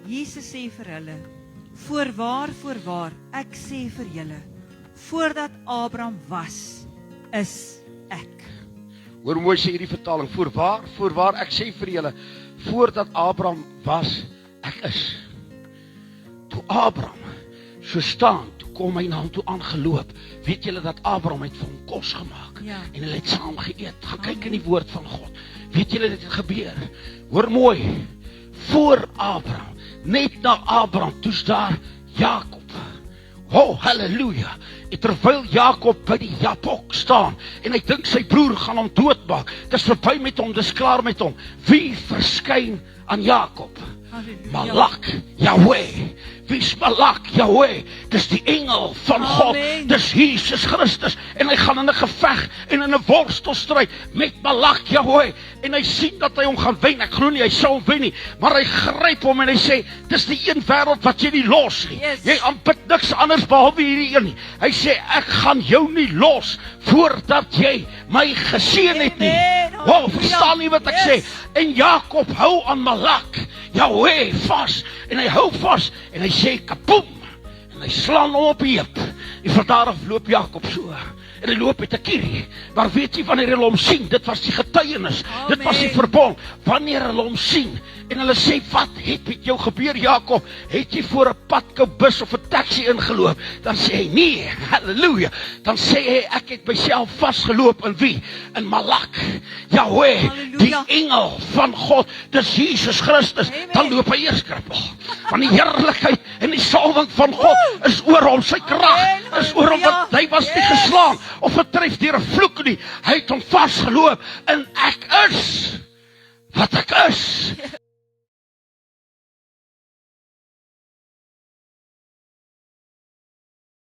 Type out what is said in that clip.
Jesus sê vir hulle, voorwaar, ek sê vir julle, voordat Abraham was, is ek. Hoor mooi sê hierdie vertaling, voorwaar, ek sê vir julle, voordat Abraham was, ek is. Toe Abraham so staan, toe kom hy na hom toe aangeloop, weet julle dat Abraham het vir hom kos gemaak, Ja. en hulle het saam geëet, gaan kyk in die woord van God, weet julle dit het gebeur, hoor mooi, voor Abraham, net na Abraham, toe's daar Jakob, oh halleluja, en terwyl Jakob by die Jabok staan, en hy dink sy broer gaan hom doodmaak, dis verby met hom, dis klaar met hom, wie verskyn aan Jakob? Halleluja. Malak, Yahweh. Wie is Malak, Yahweh? Dis die engel van God. Amen. Dis Jesus Christus. En hy gaan in 'n geveg en in 'n worstelstryd met Malak, Yahweh. En hy sien dat hy hom gaan wen. Ek glo nie hy sal hom wen nie, maar hy gryp hom en hy sê, dis die een wêreld wat jy nie los nie. Yes. Jy aanbid niks anders behalwe hierdie een nie. Hy sê, ek gaan jou nie los voordat jy my geseën het nie. Amen. Wow, verstaan nie wat ek Yes. sê? En Jakob hou aan Malak, Yahweh, vas, en hy hou vas, en hy sê, kapoem, en hy slaan hom op die heup, en van daar af loop Jakob so, en hy loop met 'n kierie, maar weet jy wanneer hulle hom sien, dit was die getuienis, dit was die Amen. verbond, wanneer hulle hom sien, en hulle sê, wat het met jou gebeur Jakob, het jy voor 'n padkoubus of 'n taxi ingeloop, dan sê hy, nee, halleluja, dan sê hy, ek het myself vastgeloop in wie? In Malak, Yahweh, die Halleluja. engel van God, dis Jesus Christus, Amen. dan loop hy eers krippel, want die heerlikheid en die salwing van God is oor hom, sy krag Amen. is oor hom, want hy was nie Yes. geslaan, of getref deur 'n vloek nie, hy het hom vastgeloop, en ek is, wat ek is,